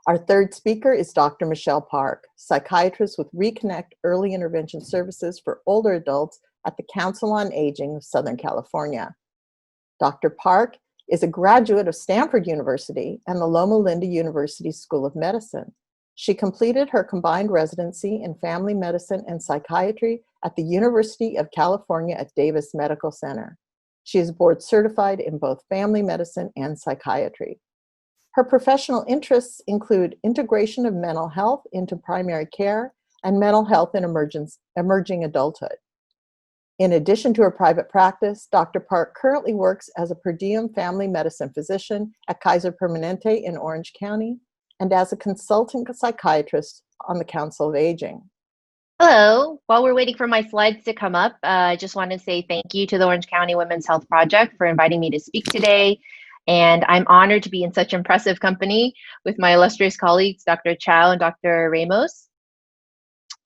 Our third speaker is Dr. Michelle Park, psychiatrist with Reconnect Early Intervention Services for Older Adults at the Council on Aging of Southern California. Dr. Park is a graduate of Stanford University and the Loma Linda University School of Medicine. She completed her combined residency in family medicine and psychiatry at the University of California at Davis Medical Center. She is board certified in both family medicine and psychiatry. Her professional interests include integration of mental health into primary care and mental health in emerging adulthood. In addition to her private practice, Dr. Park currently works as a per diem family medicine physician at Kaiser Permanente in Orange County and as a consultant psychiatrist on the Council of Aging. Hello. While we're waiting for my slides to come up, I just want to say thank you to the Orange County Women's Health Project for inviting me to speak today. And I'm honored to be in such impressive company with my illustrious colleagues, Dr. Chow and Dr. Ramos.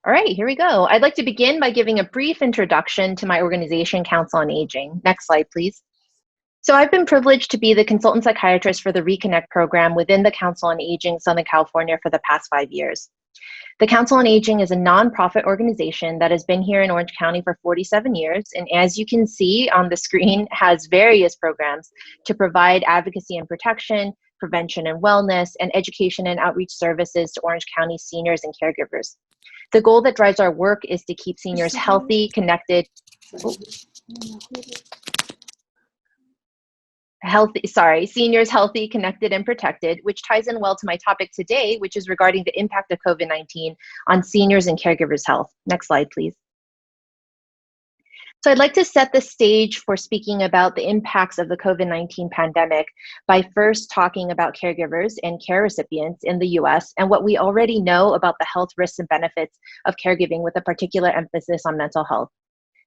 All right, here we go. I'd like to begin by giving a brief introduction to my organization, Council on Aging. Next slide, please. So I've been privileged to be the consultant psychiatrist for the Reconnect program within the Council on Aging, Southern California for the past 5 years. The Council on Aging is a nonprofit organization that has been here in Orange County for 47 years, and as you can see on the screen, has various programs to provide advocacy and protection, prevention and wellness, and education and outreach services to Orange County seniors and caregivers. The goal that drives our work is to keep seniors healthy, connected, seniors healthy, connected, and protected, which ties in well to my topic today, which is regarding the impact of COVID-19 on seniors and caregivers' health. Next slide, please. So I'd like to set the stage for speaking about the impacts of the COVID-19 pandemic by first talking about caregivers and care recipients in the US and what we already know about the health risks and benefits of caregiving with a particular emphasis on mental health.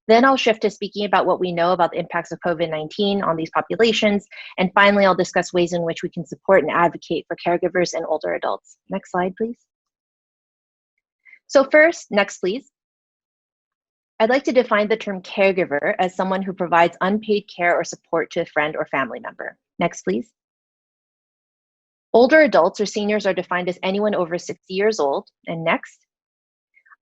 Then I'll shift to speaking about what we know about the impacts of COVID-19 on these populations. And finally, I'll discuss ways in which we can support and advocate for caregivers and older adults. Next slide, please. So first, next, please. I'd like to define the term caregiver as someone who provides unpaid care or support to a friend or family member. Next, please. Older adults or seniors are defined as anyone over 60 years old. And next.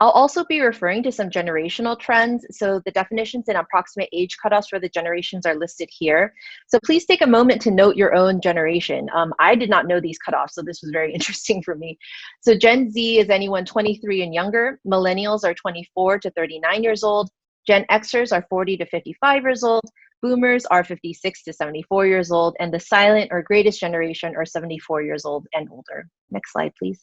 I'll also be referring to some generational trends. So the definitions and approximate age cutoffs for the generations are listed here. So please take a moment to note your own generation. I did not know these cutoffs, so this was very interesting for me. So Gen Z is anyone 23 and younger. Millennials are 24 to 39 years old. Gen Xers are 40 to 55 years old. Boomers are 56 to 74 years old. And the silent or greatest generation are 74 years old and older. Next slide, please.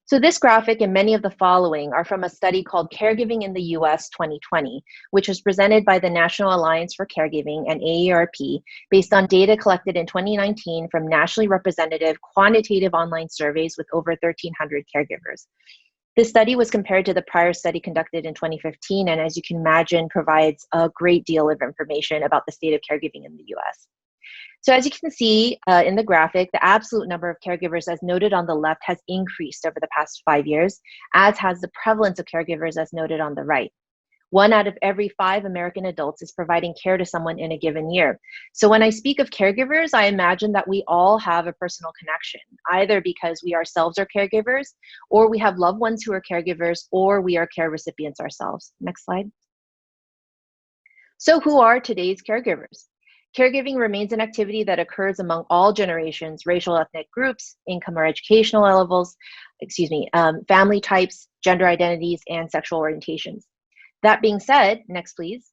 So this graphic and many of the following are from a study called Caregiving in the US 2020, which was presented by the National Alliance for Caregiving and AARP based on data collected in 2019 from nationally representative quantitative online surveys with over 1,300 caregivers. This study was compared to the prior study conducted in 2015, and as you can imagine, provides a great deal of information about the state of caregiving in the US. So as you can see in the graphic, the absolute number of caregivers as noted on the left has increased over the past 5 years, as has the prevalence of caregivers as noted on the right. 1 out of every 5 American adults is providing care to someone in a given year. So when I speak of caregivers, I imagine that we all have a personal connection, either because we ourselves are caregivers, or we have loved ones who are caregivers, or we are care recipients ourselves. Next slide. So who are today's caregivers? Caregiving remains an activity that occurs among all generations, racial, ethnic groups, income or educational levels, family types, gender identities, and sexual orientations. That being said, next please.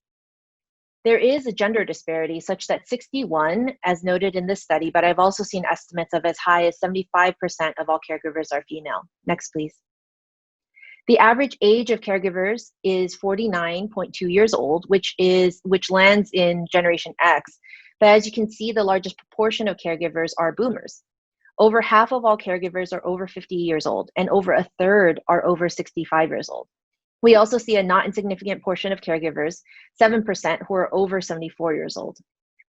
There is a gender disparity such that 61, as noted in this study, but I've also seen estimates of as high as 75% of all caregivers are female. Next please. The average age of caregivers is 49.2 years old, which lands in Generation X. But as you can see, the largest proportion of caregivers are boomers. Over half of all caregivers are over 50 years old, and over a third are over 65 years old. We also see a not insignificant portion of caregivers, 7%, who are over 74 years old.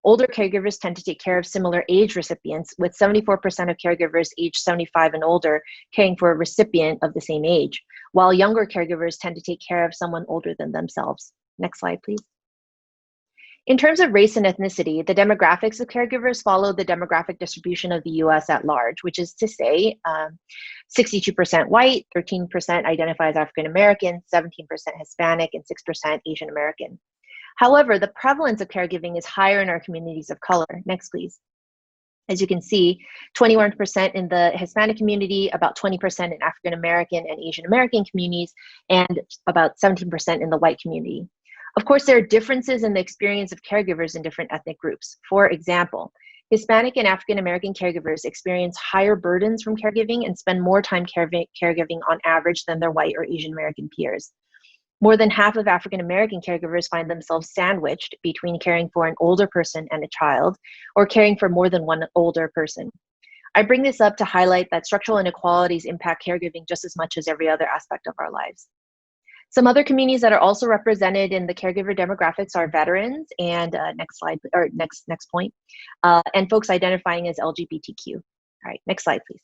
Older caregivers tend to take care of similar age recipients, with 74% of caregivers aged 75 and older caring for a recipient of the same age, while younger caregivers tend to take care of someone older than themselves. Next slide, please. In terms of race and ethnicity, the demographics of caregivers follow the demographic distribution of the US at large, which is to say 62% white, 13% identify as African American, 17% Hispanic, and 6% Asian American. However, the prevalence of caregiving is higher in our communities of color. Next, please. As you can see, 21% in the Hispanic community, about 20% in African American and Asian American communities, and about 17% in the white community. Of course, there are differences in the experience of caregivers in different ethnic groups. For example, Hispanic and African American caregivers experience higher burdens from caregiving and spend more time caregiving on average than their white or Asian American peers. More than half of African American caregivers find themselves sandwiched between caring for an older person and a child, or caring for more than one older person. I bring this up to highlight that structural inequalities impact caregiving just as much as every other aspect of our lives. Some other communities that are also represented in the caregiver demographics are veterans and next slide, or next point, and folks identifying as LGBTQ. All right, next slide, please.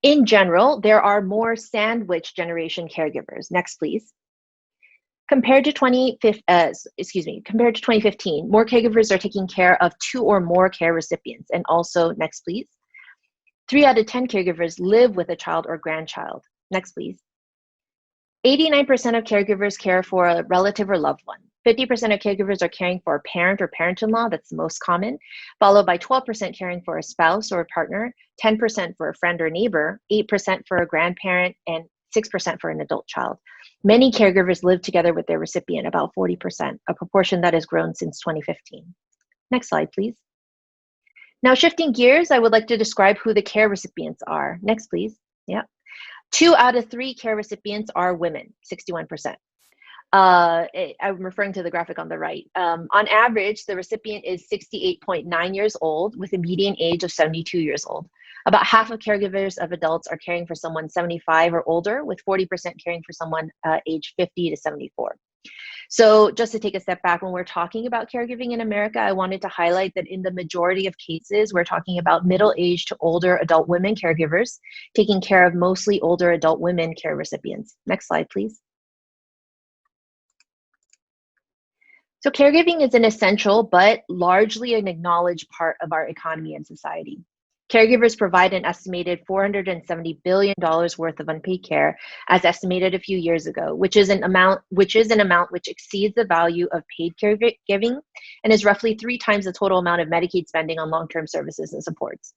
In general, there are more sandwich generation caregivers. Next, please. Compared to 2015, more caregivers are taking care of 2 or more care recipients. And also, next, please. 3 out of 10 caregivers live with a child or grandchild. Next, please. 89% of caregivers care for a relative or loved one. 50% of caregivers are caring for a parent or parent-in-law, that's the most common, followed by 12% caring for a spouse or a partner, 10% for a friend or neighbor, 8% for a grandparent, and 6% for an adult child. Many caregivers live together with their recipient, about 40%, a proportion that has grown since 2015. Next slide, please. Now, shifting gears, I would like to describe who the care recipients are. Next, please. Yeah. 2 out of 3 care recipients are women, 61%. I'm referring to the graphic on the right. On average, the recipient is 68.9 years old with a median age of 72 years old. About half of caregivers of adults are caring for someone 75 or older, with 40% caring for someone age 50 to 74. So just to take a step back, when we're talking about caregiving in America, I wanted to highlight that in the majority of cases, we're talking about middle-aged to older adult women caregivers taking care of mostly older adult women care recipients. Next slide, please. So caregiving is an essential but largely an acknowledged part of our economy and society. Caregivers provide an estimated $470 billion worth of unpaid care, as estimated a few years ago, which is an amount which exceeds the value of paid caregiving and is roughly 3 times the total amount of Medicaid spending on long-term services and supports.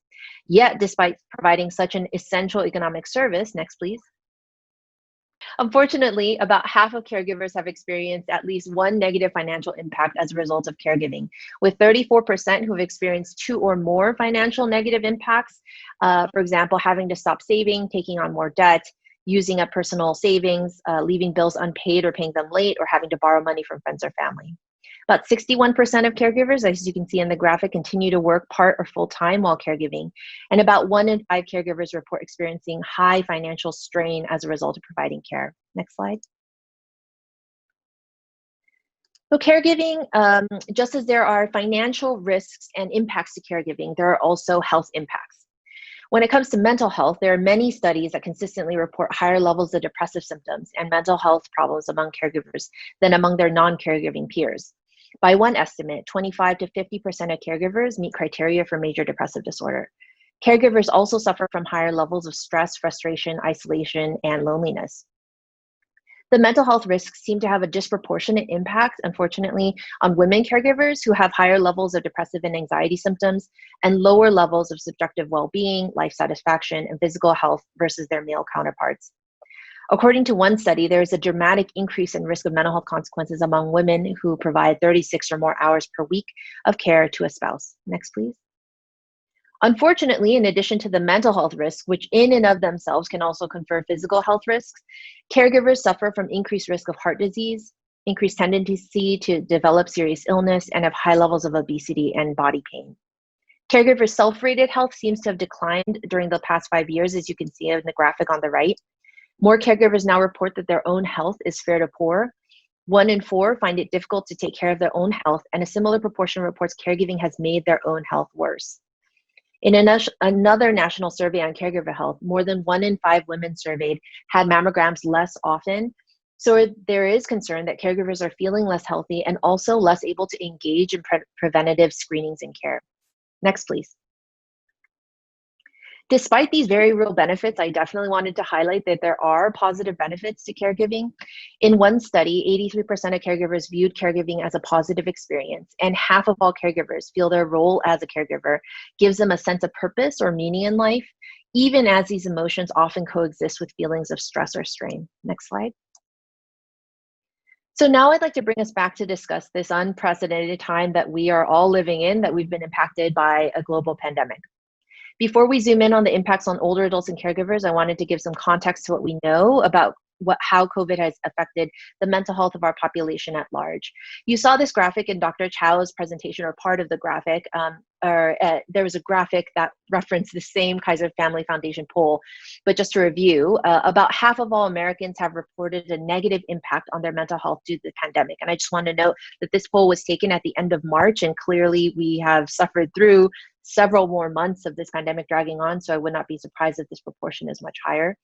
Yet, despite providing such an essential economic service, next please. Unfortunately, about half of caregivers have experienced at least one negative financial impact as a result of caregiving, with 34% who have experienced 2 or more financial negative impacts. For example, having to stop saving, taking on more debt, using up personal savings, leaving bills unpaid or paying them late, or having to borrow money from friends or family. About 61% of caregivers, as you can see in the graphic, continue to work part or full-time while caregiving. And about 1 in 5 caregivers report experiencing high financial strain as a result of providing care. Next slide. So caregiving, just as there are financial risks and impacts to caregiving, there are also health impacts. When it comes to mental health, there are many studies that consistently report higher levels of depressive symptoms and mental health problems among caregivers than among their non-caregiving peers. By one estimate, 25 to 50% of caregivers meet criteria for major depressive disorder. Caregivers also suffer from higher levels of stress, frustration, isolation, and loneliness. The mental health risks seem to have a disproportionate impact, unfortunately, on women caregivers who have higher levels of depressive and anxiety symptoms and lower levels of subjective well-being, life satisfaction, and physical health versus their male counterparts. According to one study, there is a dramatic increase in risk of mental health consequences among women who provide 36 or more hours per week of care to a spouse. Next, please. Unfortunately, in addition to the mental health risks, which in and of themselves can also confer physical health risks, caregivers suffer from increased risk of heart disease, increased tendency to develop serious illness, and have high levels of obesity and body pain. Caregiver self-rated health seems to have declined during the past 5 years, as you can see in the graphic on the right. More caregivers now report that their own health is fair to poor. 1 in 4 find it difficult to take care of their own health, and a similar proportion reports caregiving has made their own health worse. In another national survey on caregiver health, more than 1 in 5 women surveyed had mammograms less often So there is concern that caregivers are feeling less healthy and also less able to engage in preventative screenings and care. Next, please. Despite these very real benefits, I definitely wanted to highlight that there are positive benefits to caregiving. In one study, 83% of caregivers viewed caregiving as a positive experience, and half of all caregivers feel their role as a caregiver gives them a sense of purpose or meaning in life, even as these emotions often coexist with feelings of stress or strain. Next slide. So now I'd like to bring us back to discuss this unprecedented time that we are all living in, that we've been impacted by a global pandemic. Before we zoom in on the impacts on older adults and caregivers, I wanted to give some context to what we know about how COVID has affected the mental health of our population at large. You saw this graphic in Dr. Chow's presentation, or part of the graphic, there was a graphic that referenced the same Kaiser Family Foundation poll. But just to review, about half of all Americans have reported a negative impact on their mental health due to the pandemic. And I just want to note that this poll was taken at the end of March, and clearly we have suffered through several more months of this pandemic dragging on, so I would not be surprised if this proportion is much higher.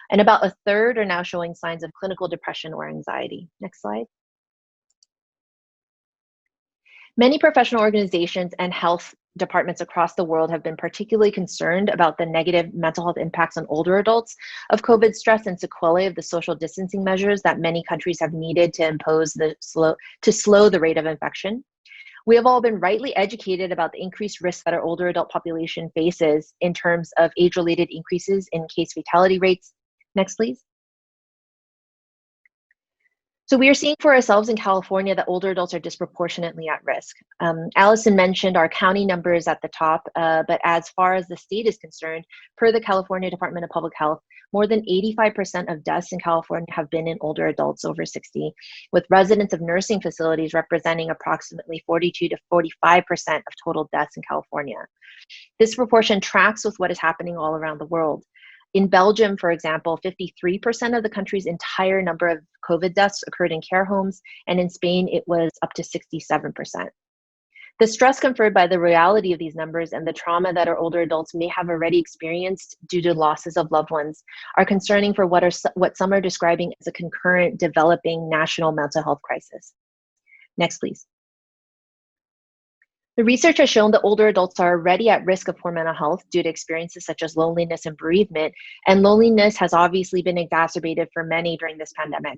And about a third are now showing signs of clinical depression or anxiety. Next slide. Many professional organizations and health departments across the world have been particularly concerned about the negative mental health impacts on older adults of COVID stress and sequelae of the social distancing measures that many countries have needed to impose to slow the rate of infection. We have all been rightly educated about the increased risk that our older adult population faces in terms of age-related increases in case fatality rates. Next, please. So we are seeing for ourselves in California that older adults are disproportionately at risk. Allison mentioned our county numbers at the top, but as far as the state is concerned, per the California Department of Public Health, more than 85% of deaths in California have been in older adults over 60, with residents of nursing facilities representing approximately 42 to 45% of total deaths in California. This proportion tracks with what is happening all around the world. In Belgium, for example, 53% of the country's entire number of COVID deaths occurred in care homes, and in Spain, it was up to 67%. The stress conferred by the reality of these numbers and the trauma that our older adults may have already experienced due to losses of loved ones are concerning for what some are describing as a concurrent developing national mental health crisis. Next, please. The research has shown that older adults are already at risk of poor mental health due to experiences such as loneliness and bereavement, and loneliness has obviously been exacerbated for many during this pandemic.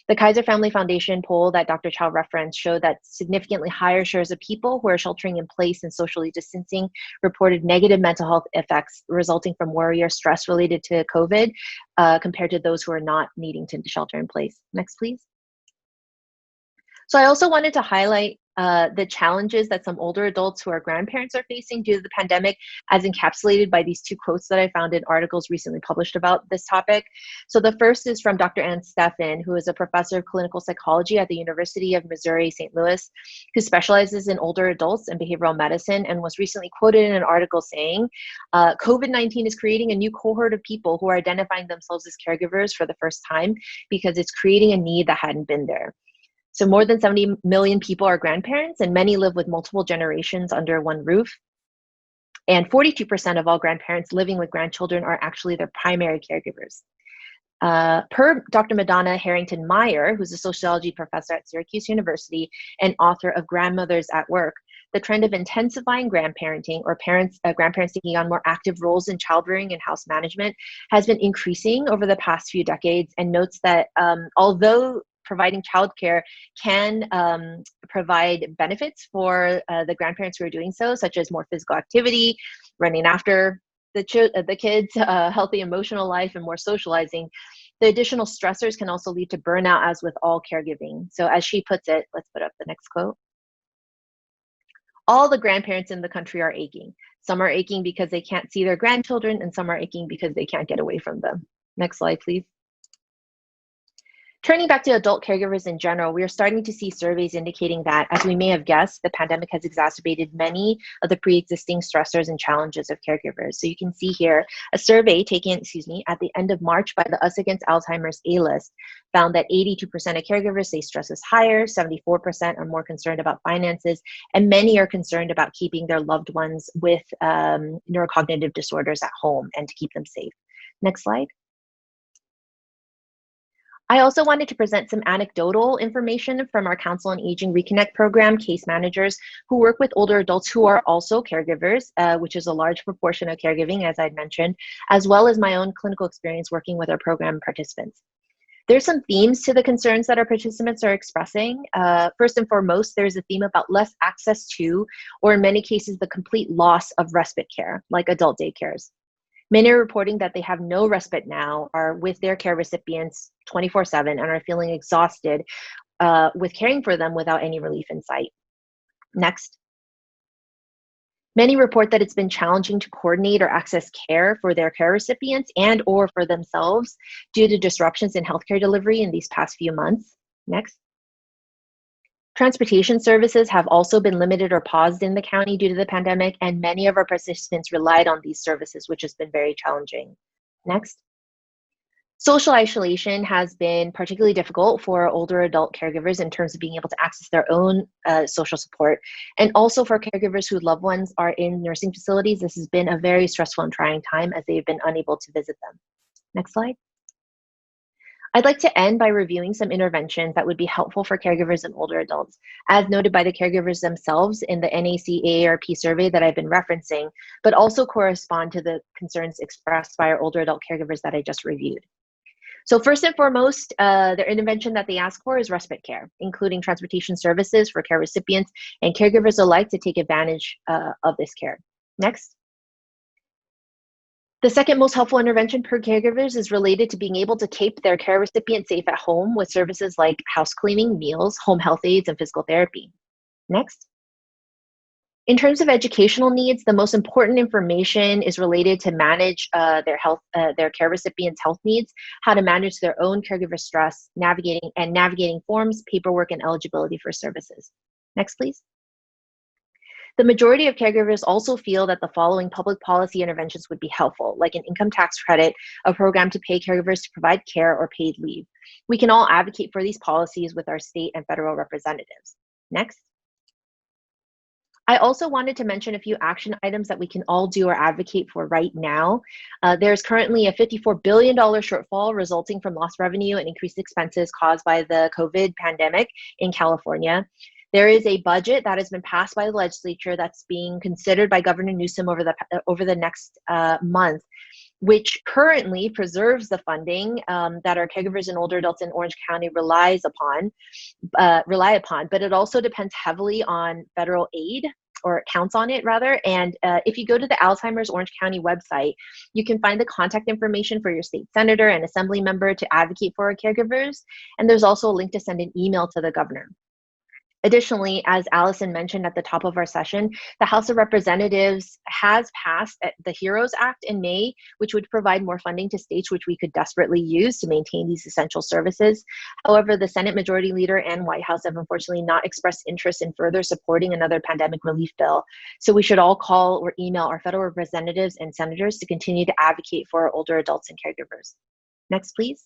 The Kaiser Family Foundation poll that Dr. Chow referenced showed that significantly higher shares of people who are sheltering in place and socially distancing reported negative mental health effects resulting from worry or stress related to COVID compared to those who are not needing to shelter in place. Next, please. So I also wanted to highlight the challenges that some older adults who are grandparents are facing due to the pandemic, as encapsulated by these two quotes that I found in articles recently published about this topic. So the first is from Dr. Ann Steffen, who is a professor of clinical psychology at the University of Missouri, St. Louis, who specializes in older adults and behavioral medicine, and was recently quoted in an article saying, COVID-19 is creating a new cohort of people who are identifying themselves as caregivers for the first time because it's creating a need that hadn't been there. So more than 70 million people are grandparents, and many live with multiple generations under one roof. And 42% of all grandparents living with grandchildren are actually their primary caregivers. Per Dr. Madonna Harrington Meyer, who's a sociology professor at Syracuse University and author of Grandmothers at Work, the trend of intensifying grandparenting, or grandparents taking on more active roles in childrearing and house management, has been increasing over the past few decades, and notes that although providing childcare can provide benefits for the grandparents who are doing so, such as more physical activity, running after the kids, healthy emotional life, and more socializing. The additional stressors can also lead to burnout, as with all caregiving. So as she puts it, let's put up the next quote. All the grandparents in the country are aching. Some are aching because they can't see their grandchildren, and some are aching because they can't get away from them. Next slide, please. Turning back to adult caregivers in general, we are starting to see surveys indicating that, as we may have guessed, the pandemic has exacerbated many of the pre-existing stressors and challenges of caregivers. So you can see here, a survey taken, at the end of March by the Us Against Alzheimer's A-List found that 82% of caregivers say stress is higher, 74% are more concerned about finances, and many are concerned about keeping their loved ones with neurocognitive disorders at home and to keep them safe. Next slide. I also wanted to present some anecdotal information from our Council on Aging Reconnect program case managers who work with older adults who are also caregivers, which is a large proportion of caregiving, as I'd mentioned, as well as my own clinical experience working with our program participants. There's some themes to the concerns that our participants are expressing. First and foremost, there's a theme about less access to, or in many cases, the complete loss of respite care, like adult daycares. Many are reporting that they have no respite now, are with their care recipients 24/7, and are feeling exhausted with caring for them without any relief in sight. Next. Many report that it's been challenging to coordinate or access care for their care recipients and or for themselves due to disruptions in healthcare delivery in these past few months. Next. Transportation services have also been limited or paused in the county due to the pandemic, and many of our participants relied on these services, which has been very challenging. Next. Social isolation has been particularly difficult for older adult caregivers in terms of being able to access their own social support. And also for caregivers whose loved ones are in nursing facilities, this has been a very stressful and trying time as they've been unable to visit them. Next slide. I'd like to end by reviewing some interventions that would be helpful for caregivers and older adults, as noted by the caregivers themselves in the NAC-AARP survey that I've been referencing, but also correspond to the concerns expressed by our older adult caregivers that I just reviewed. So first and foremost, their intervention that they ask for is respite care, including transportation services for care recipients and caregivers alike to take advantage of this care. Next. The second most helpful intervention per caregivers is related to being able to keep their care recipient safe at home with services like house cleaning, meals, home health aides, and physical therapy. Next. In terms of educational needs, the most important information is related to manage their care recipients' health needs, how to manage their own caregiver stress, navigating forms, paperwork, and eligibility for services. Next, please. The majority of caregivers also feel that the following public policy interventions would be helpful, like an income tax credit, a program to pay caregivers to provide care or paid leave. We can all advocate for these policies with our state and federal representatives. Next. I also wanted to mention a few action items that we can all do or advocate for right now. There's currently a $54 billion shortfall resulting from lost revenue and increased expenses caused by the COVID pandemic in California. There is a budget that has been passed by the legislature that's being considered by Governor Newsom over the next month, which currently preserves the funding that our caregivers and older adults in Orange County rely upon, but it also depends heavily on federal aid, or it counts on it rather. And if you go to the Alzheimer's Orange County website, you can find the contact information for your state senator and assembly member to advocate for our caregivers. And there's also a link to send an email to the governor. Additionally, as Allison mentioned at the top of our session, the House of Representatives has passed the HEROES Act in May, which would provide more funding to states which we could desperately use to maintain these essential services. However, the Senate Majority Leader and White House have unfortunately not expressed interest in further supporting another pandemic relief bill. So we should all call or email our federal representatives and senators to continue to advocate for our older adults and caregivers. Next, please.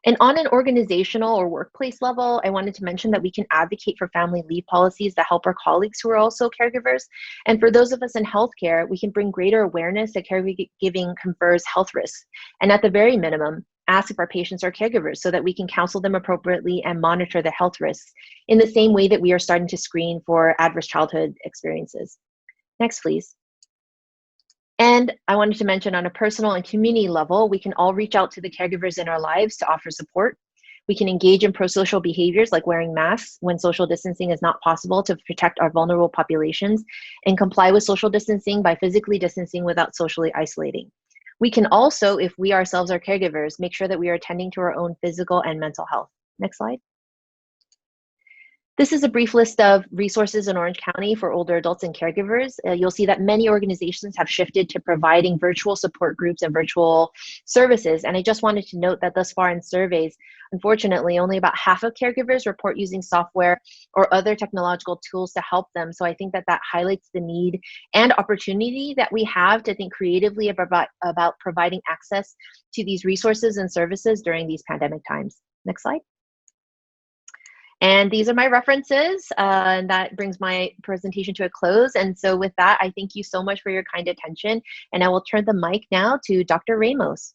And on an organizational or workplace level, I wanted to mention that we can advocate for family leave policies that help our colleagues who are also caregivers. And for those of us in healthcare, we can bring greater awareness that caregiving confers health risks. And at the very minimum, ask if our patients are caregivers so that we can counsel them appropriately and monitor their health risks in the same way that we are starting to screen for adverse childhood experiences. Next, please. And I wanted to mention on a personal and community level, we can all reach out to the caregivers in our lives to offer support. We can engage in pro-social behaviors like wearing masks when social distancing is not possible to protect our vulnerable populations, and comply with social distancing by physically distancing without socially isolating. We can also, if we ourselves are caregivers, make sure that we are attending to our own physical and mental health. Next slide. This is a brief list of resources in Orange County for older adults and caregivers. You'll see that many organizations have shifted to providing virtual support groups and virtual services. And I just wanted to note that thus far in surveys, unfortunately, only about half of caregivers report using software or other technological tools to help them. So I think that that highlights the need and opportunity that we have to think creatively about providing access to these resources and services during these pandemic times. Next slide. And these are my references, and that brings my presentation to a close. And so with that, I thank you so much for your kind attention, and I will turn the mic now to Dr. Ramos.